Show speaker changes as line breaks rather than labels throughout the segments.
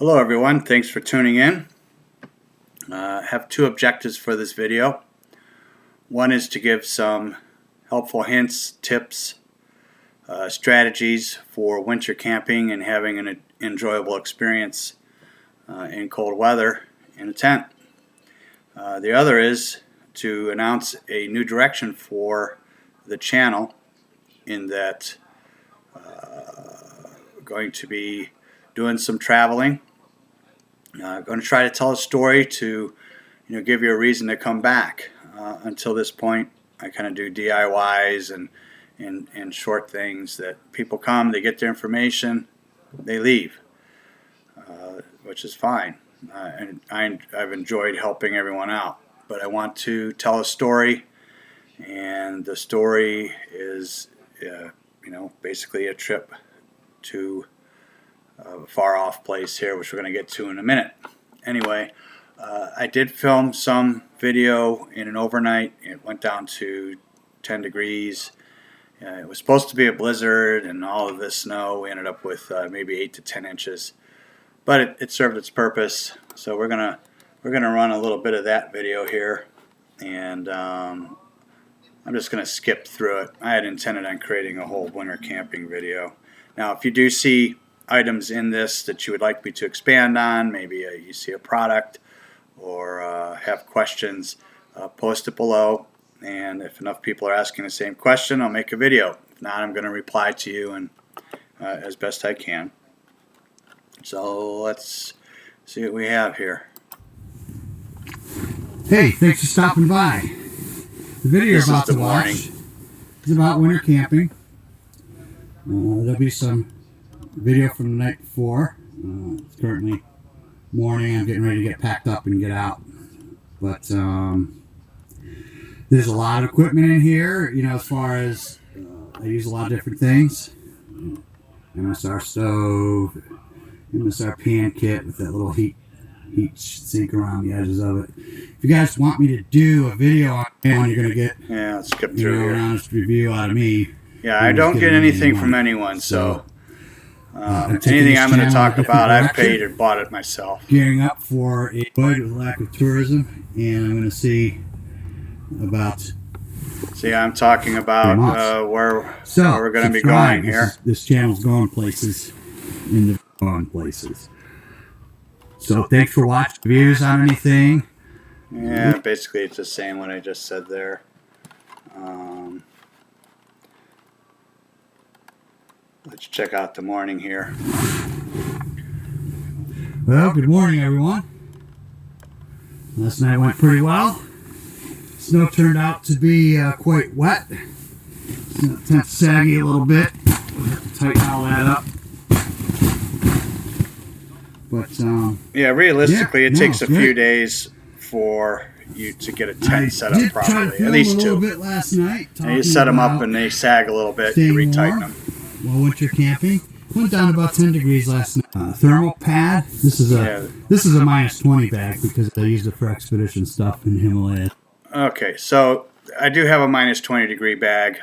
Hello everyone, thanks for tuning in. I have two objectives for this video. One is to give some helpful hints, tips, strategies for winter camping and having an enjoyable experience in cold weather in a tent. The other is to announce a new direction for the channel, in that we're going to be doing some traveling. Going to try to tell a story to give you a reason to come back. Until this point, I kind of do DIYs and short things that people come, they get their information, they leave, which is fine. And I've enjoyed helping everyone out. But I want to tell a story, and the story is basically a trip to a far off place here, which we're going to get to in a minute. Anyway, I did film some video in an overnight. It went down to 10 degrees. It was supposed to be a blizzard and all of this snow. We ended up with maybe 8 to 10 inches, but it served its purpose. So we're gonna run a little bit of that video here, and I'm just gonna skip through it. I had intended on creating a whole winter camping video. Now, if you do see items in this that you would like me to expand on, maybe you see a product or have questions, post it below, and if enough people are asking the same question, I'll make a video. If not, I'm going to reply to you and as best I can. So let's see what we have here.
Hey, thanks for stopping by. The video you're about to watch is about winter camping. There'll be some video from the night before. It's currently morning. I'm getting ready to get packed up and get out. But there's a lot of equipment in here, as far as I use a lot of different things. MSR stove, MSR pan kit with that little heat sink around the edges of it. If you guys want me to do a video on it, you're going to get
let's skip through
an honest review out of me.
Yeah, I don't get anything from anyone, so anything I'm going to talk about, I've paid or bought it myself.
Gearing up for a void with lack of tourism, and I'm going to see about.
See, I'm talking about where we're going to be going here.
This channel's going places, going places. So thanks for watching. Views on anything?
Yeah, basically it's just saying what I just said there. Let's check out the morning here.
Well, good morning, everyone. Last night went pretty well. Snow turned out to be quite wet. Tent saggy a little bit. We'll have to tighten all that up. But
yeah, realistically, it takes a few days for you to get a tent set up properly. At least two.
Bit last night.
And you set them up and they sag a little bit. You retighten them.
While winter camping, went down to about 10 degrees last night. Thermal pad. This is a minus 20 bag because I used it for expedition stuff in the Himalayas.
Okay, so I do have a minus 20 degree bag.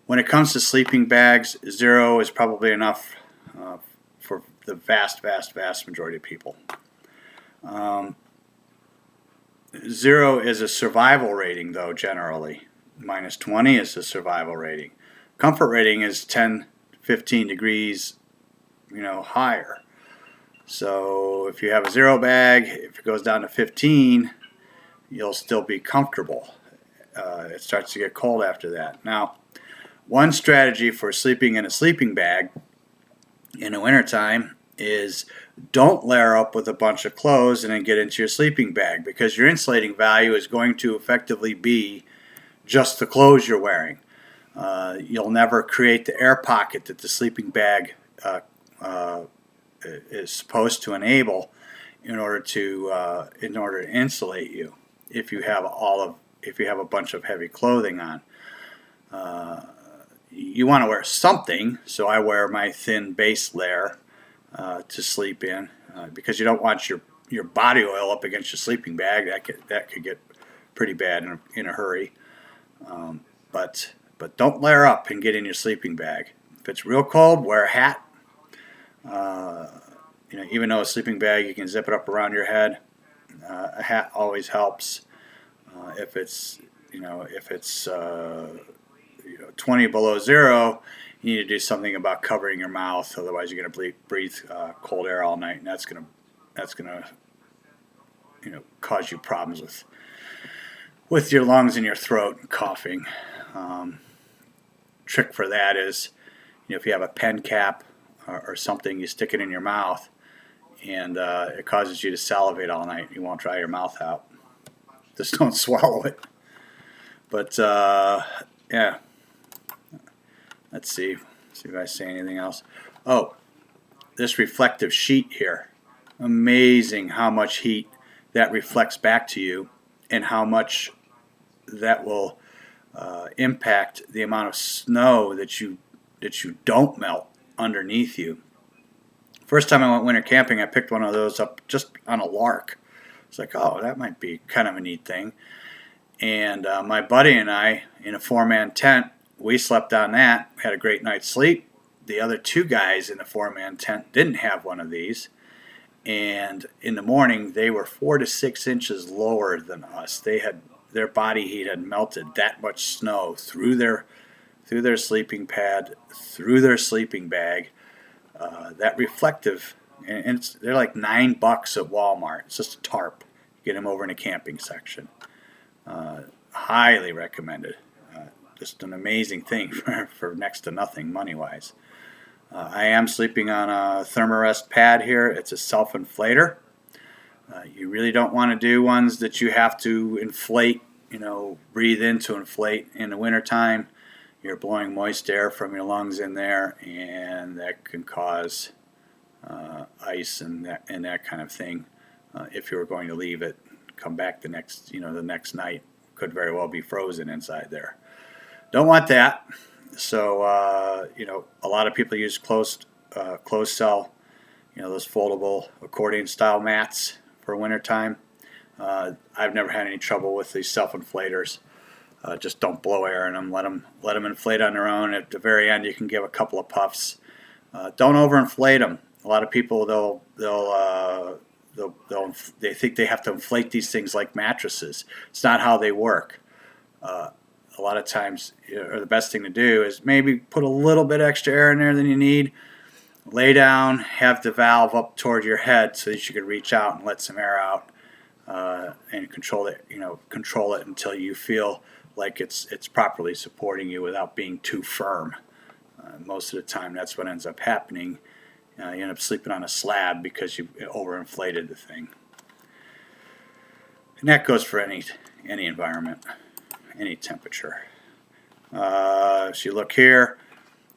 When it comes to sleeping bags, 0 is probably enough for the vast majority of people. 0 is a survival rating, though, generally. Minus 20 is the survival rating. Comfort rating is 10, 15 degrees, higher. So if you have a 0 bag, if it goes down to 15, you'll still be comfortable. It starts to get cold after that. Now, one strategy for sleeping in a sleeping bag in the wintertime is don't layer up with a bunch of clothes and then get into your sleeping bag, because your insulating value is going to effectively be just the clothes you're wearing. You'll never create the air pocket that the sleeping bag is supposed to enable in order to insulate you. If you have a bunch of heavy clothing on, you want to wear something. So I wear my thin base layer to sleep in, because you don't want your body oil up against your sleeping bag. That could get pretty bad in a hurry. But don't layer up and get in your sleeping bag. If it's real cold, wear a hat. even though a sleeping bag, you can zip it up around your head. A hat always helps. If it's 20 below zero, you need to do something about covering your mouth. Otherwise, you're going to breathe cold air all night, and that's going to cause you problems with your lungs and your throat and coughing. Trick for that is, if you have a pen cap or something, you stick it in your mouth, and it causes you to salivate all night. You won't dry your mouth out. Just don't swallow it. But yeah, let's see if I say anything else. Oh, this reflective sheet here. Amazing how much heat that reflects back to you, and how much that will impact the amount of snow that you don't melt underneath you. First time I went winter camping, I picked one of those up just on a lark. It's like, oh, that might be kind of a neat thing. And my buddy and I, in a 4-man tent, we slept on that. We had a great night's sleep. The other 2 guys in the 4-man tent didn't have one of these. And in the morning, they were 4 to 6 inches lower than us. Their body heat had melted that much snow through their sleeping pad, through their sleeping bag. That reflective, and they're like $9 at Walmart. It's just a tarp. Get them over in a camping section. Highly recommended. Just an amazing thing for next to nothing money-wise. I am sleeping on a Therm-A-Rest Pad here. It's a self-inflator. You really don't want to do ones that you have to inflate, breathe in to inflate in the wintertime. You're blowing moist air from your lungs in there, and that can cause ice and that kind of thing. If you were going to leave it, come back the next night, could very well be frozen inside there. Don't want that. So a lot of people use closed cell, those foldable accordion style mats for wintertime. I've never had any trouble with these self-inflators. Just don't blow air in them. Let them inflate on their own. At the very end, you can give a couple of puffs. Don't overinflate them. A lot of people they think they have to inflate these things like mattresses. It's not how they work. A lot of times, the best thing to do is maybe put a little bit extra air in there than you need. Lay down, have the valve up toward your head so that you can reach out and let some air out, and control it. Control it until you feel like it's properly supporting you without being too firm. Most of the time, that's what ends up happening. You end up sleeping on a slab because you overinflated the thing. And that goes for any environment, any temperature. If you look here,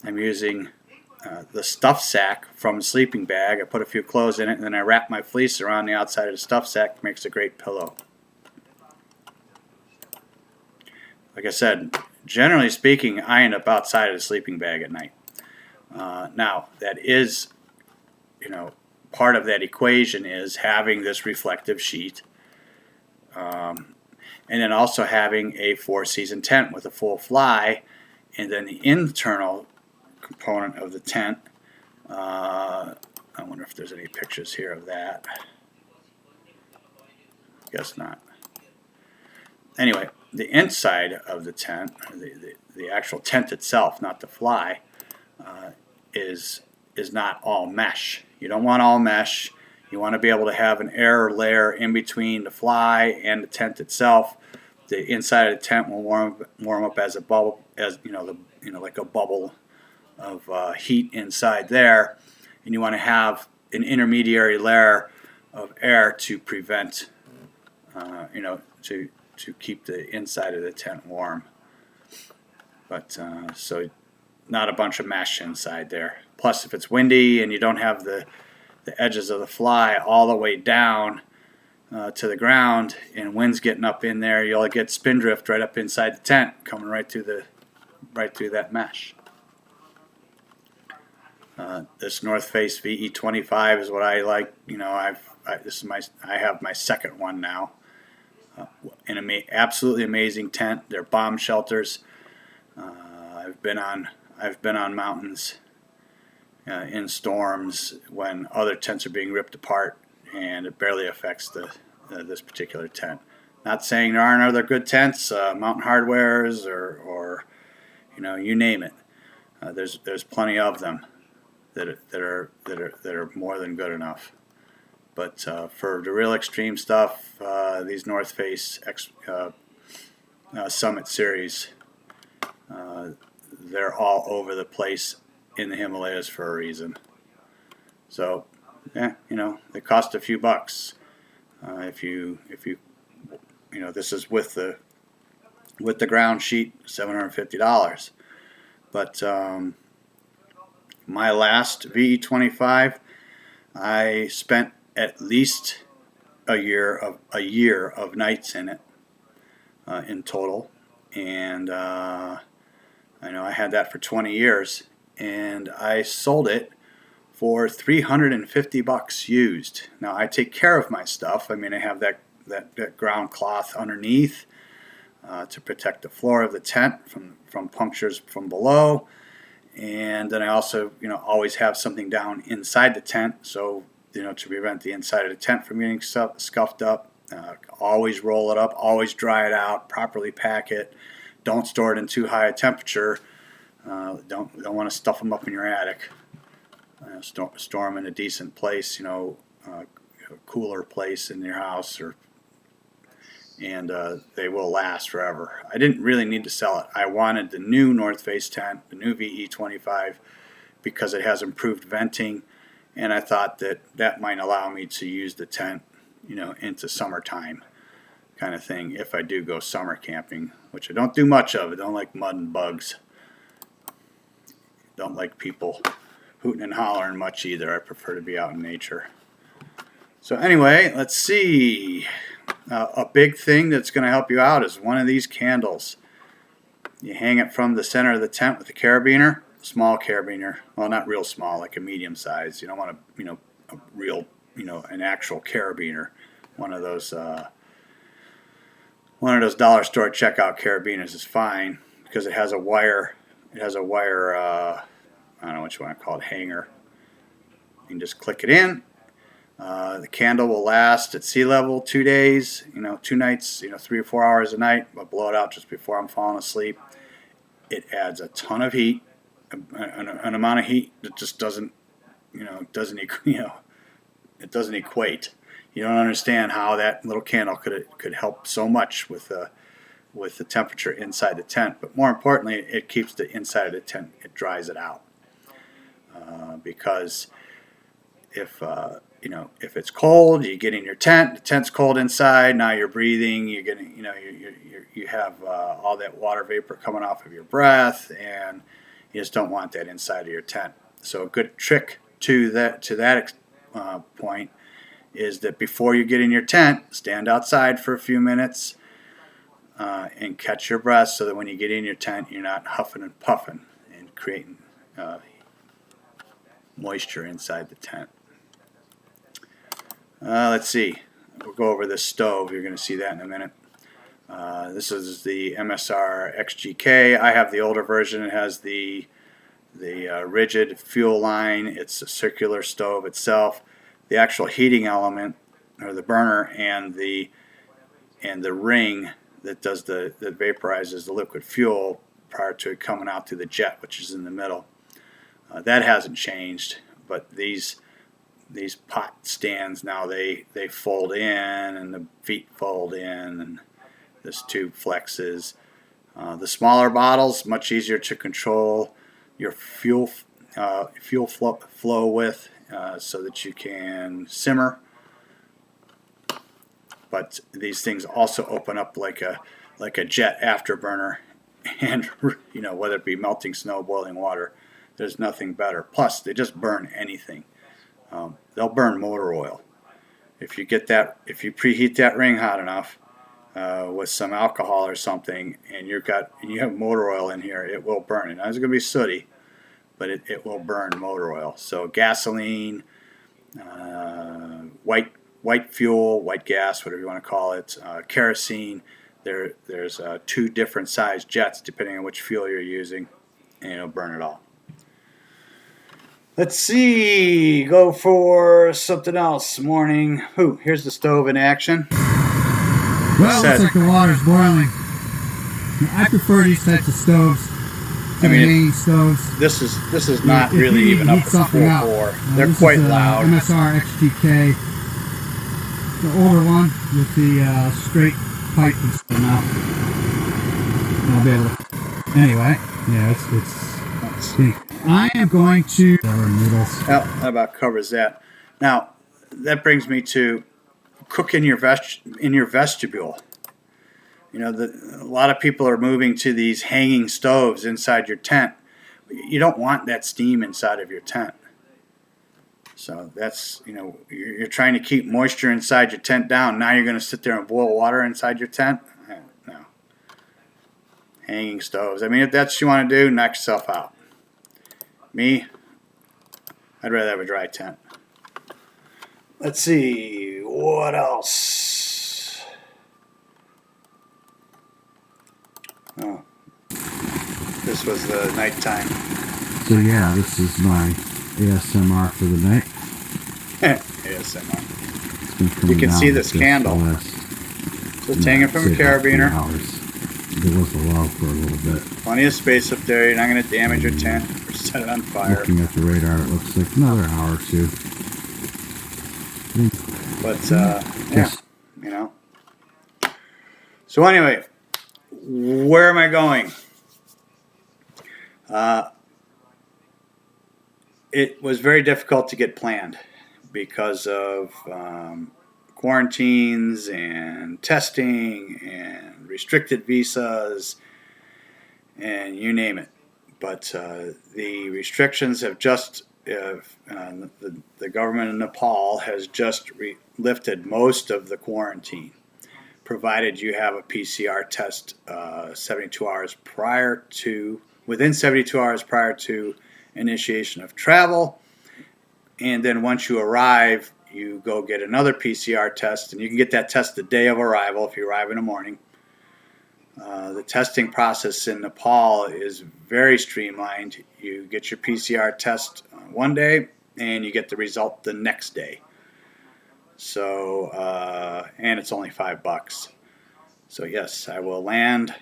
I'm using the stuff sack from the sleeping bag. I put a few clothes in it, and then I wrap my fleece around the outside of the stuff sack. Makes a great pillow. Like I said, generally speaking, I end up outside of the sleeping bag at night. Now, that is, part of that equation is having this reflective sheet, and then also having a 4-season tent with a full fly, and then the internal component of the tent. I wonder if there's any pictures here of that. Guess not. Anyway, the inside of the tent, the actual tent itself, not the fly, is not all mesh. You don't want all mesh. You want to be able to have an air layer in between the fly and the tent itself. The inside of the tent will warm up as a bubble, like a bubble of heat inside there, and you want to have an intermediary layer of air to prevent, to keep the inside of the tent warm. But so not a bunch of mesh inside there. Plus, if it's windy and you don't have the edges of the fly all the way down to the ground, and wind's getting up in there, you'll get spindrift right up inside the tent, coming right through that mesh. This North Face VE25 is what I like. I have my second one now. An absolutely amazing tent. They're bomb shelters. I've been on mountains in storms when other tents are being ripped apart, and it barely affects this particular tent. Not saying there aren't other good tents, Mountain Hardwares or you name it. There's plenty of them that are more than good enough. But for the real extreme stuff, these North Face Summit series, they're all over the place in the Himalayas for a reason. So, yeah, they cost a few bucks. If you this is with the ground sheet, $750. But my last VE25, I spent at least a year of nights in it in total, and I know I had that for 20 years, and I sold it for $350 used. Now I take care of my stuff. I mean, I have that ground cloth underneath to protect the floor of the tent from punctures from below, and then I also always have something down inside the tent, so to prevent the inside of the tent from getting scuffed up. Always roll it up, always dry it out, properly pack it. Don't store it in too high a temperature. Don't want to stuff them up in your attic. Store them in a decent place, a cooler place in your house, and they will last forever. I didn't really need to sell it. I wanted the new North Face tent, the new VE25, because it has improved venting, and I thought that might allow me to use the tent, into summertime kind of thing if I do go summer camping, which I don't do much of. I don't like mud and bugs. Don't like people hooting and hollering much either. I prefer to be out in nature. So anyway, let's see. A big thing that's going to help you out is one of these candles. You hang it from the center of the tent with a carabiner, small carabiner. Well, not real small, like a medium size. You don't want a real, an actual carabiner. One of those dollar store checkout carabiners is fine because it has a wire. It has a wire. I don't know what you want to call it, hanger. You can just click it in. The candle will last at sea level 2 days, 2 nights, 3 or 4 hours a night. I'll blow it out just before I'm falling asleep. It adds a ton of heat, an amount of heat that just doesn't equate. You don't understand how that little candle could help so much with the temperature inside the tent. But more importantly, it keeps the inside of the tent. It dries it out because if it's cold, you get in your tent. The tent's cold inside. Now you're breathing. You're getting, you have all that water vapor coming off of your breath, and you just don't want that inside of your tent. So a good trick to that point is that before you get in your tent, stand outside for a few minutes and catch your breath, so that when you get in your tent, you're not huffing and puffing and creating moisture inside the tent. Let's see. We'll go over this stove. You're going to see that in a minute. This is the MSR XGK. I have the older version. It has the rigid fuel line. It's a circular stove itself. The actual heating element, or the burner, and the ring that vaporizes the liquid fuel prior to it coming out through the jet, which is in the middle. That hasn't changed, but these pot stands now, they fold in, and the feet fold in, and this tube flexes. The smaller bottles, much easier to control your fuel flow with, so that you can simmer. But these things also open up like a jet afterburner, and whether it be melting snow, boiling water, there's nothing better. Plus, they just burn anything. They'll burn motor oil. If you preheat that ring hot enough with some alcohol or something, and you have motor oil in here, it will burn it. Now, it's going to be sooty, but it will burn motor oil. So gasoline, white fuel, white gas, whatever you want to call it, kerosene. There's 2 different size jets depending on which fuel you're using, and it'll burn it all. Let's see. Go for something else. Morning. Ooh, here's the stove in action.
Well, it looks like the water's boiling. I prefer these types of stoves to the hanging stoves.
This is not really even up to full bore. They're quite loud.
MSR XGK, the older one with the straight pipe and stuff. Now I'll be able to. Anyway, yeah, it's. I am going to. Noodles.
Well, that about covers that. Now, that brings me to cook in your vestibule. You know, a lot of people are moving to these hanging stoves inside your tent. You don't want that steam inside of your tent. So that's, you're trying to keep moisture inside your tent down. Now you're going to sit there and boil water inside your tent? No. Hanging stoves. I mean, if that's what you want to do, knock yourself out. Me, I'd rather have a dry tent. Let's see, what else? Oh, this was the nighttime.
So yeah, this is my ASMR for the night.
ASMR. You can see this candle. Just hanging from a carabiner.
There was a lull for a little bit.
Plenty of space up there. You're not going to damage your tent or set it on fire.
Looking at the radar, it looks like another hour or two.
But, yeah. So anyway, where am I going? It was very difficult to get planned because of quarantines and testing and restricted visas and you name it. But the restrictions have just, the government of Nepal has just lifted most of the quarantine, provided you have a PCR test 72 hours prior to, within 72 hours prior to initiation of travel. And then once you arrive, you go get another PCR test, and you can get that test the day of arrival if you arrive in the morning. The testing process in Nepal is very streamlined. You get your PCR test one day, and you get the result the next day. So, and it's only $5. So yes, I will land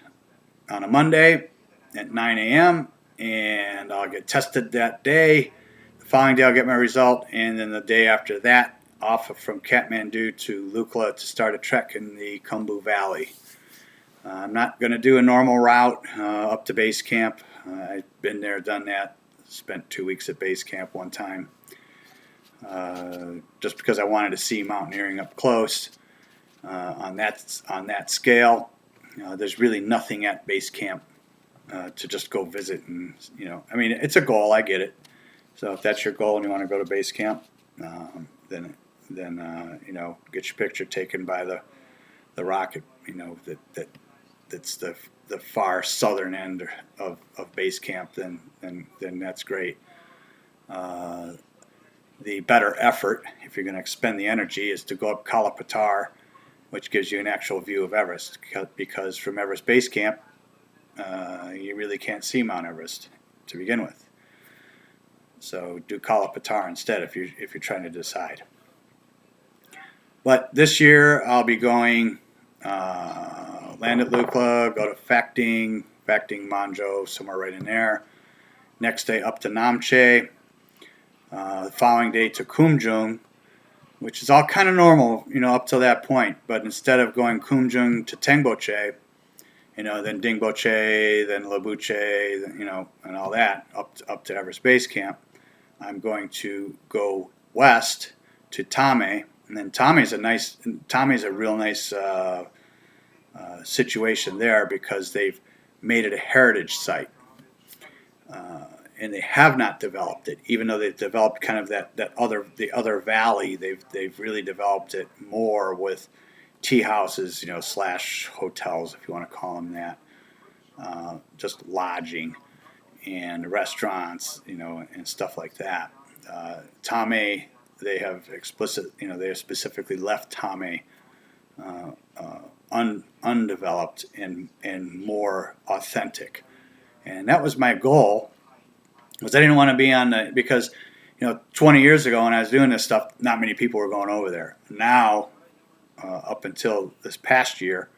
on a Monday at 9 a.m., and I'll get tested that day. The following day I'll get my result, and then the day after that, off from Kathmandu to Lukla to start a trek in the Khumbu Valley. I'm not going to do a normal route up to base camp. I've been there, done that. Spent 2 weeks at base camp one time. Just because I wanted to see mountaineering up close on that scale. There's really nothing at base camp to just go visit, and I mean, it's a goal. I get it. So if that's your goal and you want to go to base camp, then get your picture taken by the rocket. That's the far southern end of base camp. Then that's great. The better effort, if you're going to expend the energy, is to go up Kalapatar, which gives you an actual view of Everest, because from Everest Base Camp, you really can't see Mount Everest to begin with. So do Kalapatar instead if you're trying to decide. But this year I'll be going land at Lukla, go to Phakting Manjo, somewhere right in there. Next day up to Namche. The following day to Kumjung, which is all kind of normal, up to that point. But instead of going Kumjung to Tengboche, then Dingboche, then Labuche, and all that, up to Everest Base Camp, I'm going to go west to Tame. And then Tame's a real nice situation there because they've made it a heritage site. And they have not developed it, even though they've developed kind of the other valley. They've really developed it more with tea houses, slash hotels, if you want to call them that, just lodging and restaurants, and stuff like that. Tame, they have specifically left Tame undeveloped and more authentic, and that was my goal. Was I didn't want to be because 20 years ago when I was doing this stuff, not many people were going over there. Now, up until this past year,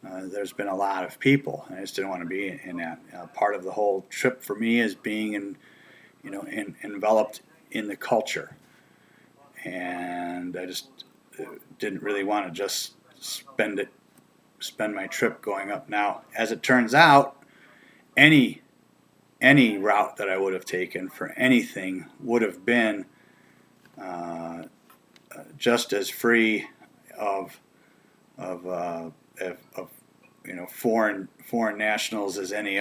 there's been a lot of people. I just didn't want to be in that. Part of the whole trip for me is being enveloped in the culture, and I just didn't really want to just spend my trip going up. Now, as it turns out, any route that I would have taken for anything would have been just as free of foreign nationals as any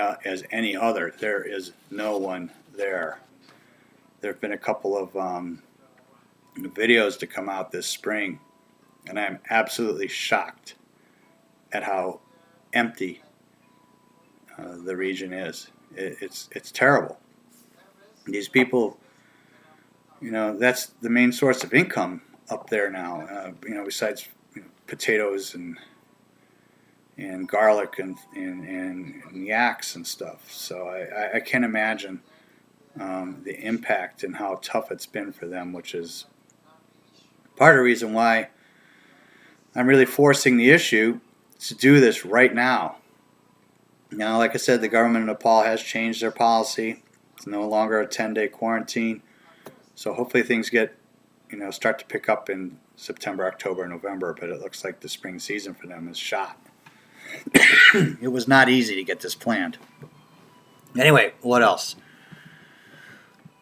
other. There is no one there. There have been a couple of videos to come out this spring, and I'm absolutely shocked at how empty the region is. It's terrible. These people, that's the main source of income up there now. Besides potatoes and garlic and yaks and stuff. So I can't imagine the impact and how tough it's been for them, which is part of the reason why I'm really forcing the issue to do this right now. Now, like I said, the government of Nepal has changed their policy. It's no longer a 10-day quarantine. So hopefully things start to pick up in September, October, November, but it looks like the spring season for them is shot. It was not easy to get this planned. Anyway, what else?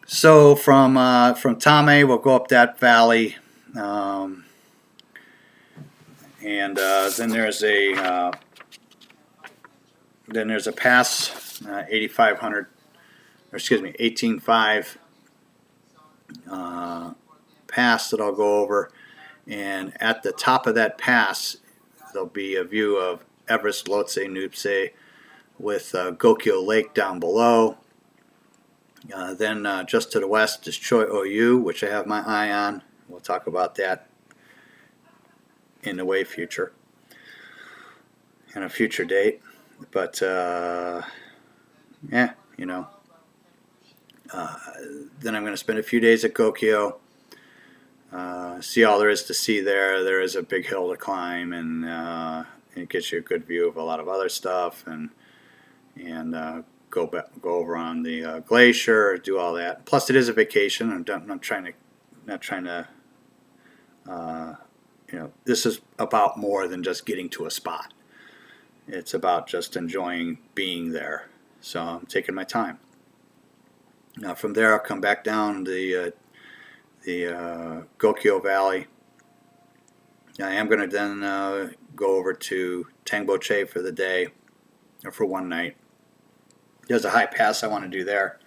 So from Therm-A, we'll go up that valley, and then there's a pass, 18.5 pass that I'll go over, and at the top of that pass there'll be a view of Everest, Lhotse, Nuptse, with Gokyo Lake down below. Then just to the west is Choi Oyu, which I have my eye on. We'll talk about that in the way future, in a future date. But then I'm going to spend a few days at Gokyo, see all there is to see there. There is a big hill to climb, and it gets you a good view of a lot of other stuff, and go over on the glacier, do all that. Plus, it is a vacation. I'm not trying to. This is about more than just getting to a spot. It's about just enjoying being there. So I'm taking my time. Now from there, I'll come back down the Gokyo Valley. I am going to then go over to Tangboche for the day, or for one night. There's a high pass I want to do there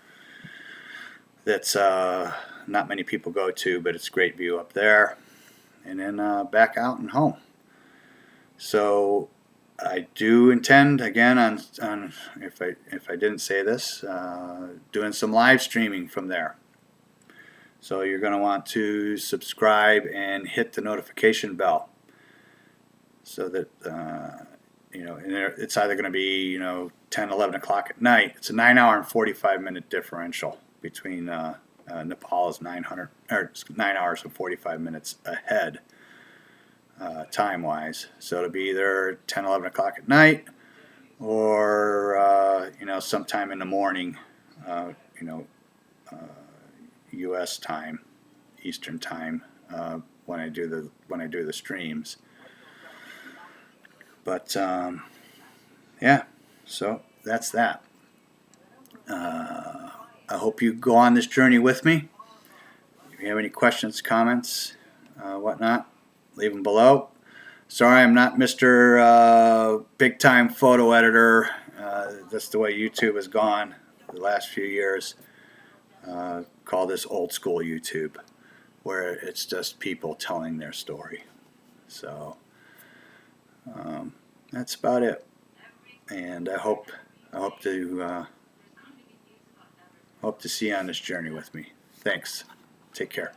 that's not many people go to, but it's a great view up there. And then back out and home. So I do intend, again, on if I didn't say this, doing some live streaming from there. So you're going to want to subscribe and hit the notification bell, so that it's either going to be 10, 11 o'clock at night. It's a 9-hour and 45-minute differential between Nepal is 9 hours and 45 minutes ahead time-wise. So it'll be either 10, 11 o'clock at night, or sometime in the morning, U.S. time, Eastern time, when I do the streams. But so that's that. I hope you go on this journey with me. If you have any questions, comments, whatnot, leave them below. Sorry, I'm not Mr. Big-time photo editor. That's the way YouTube has gone the last few years. Call this old school YouTube, where it's just people telling their story. So that's about it. And I hope to see you on this journey with me. Thanks. Take care.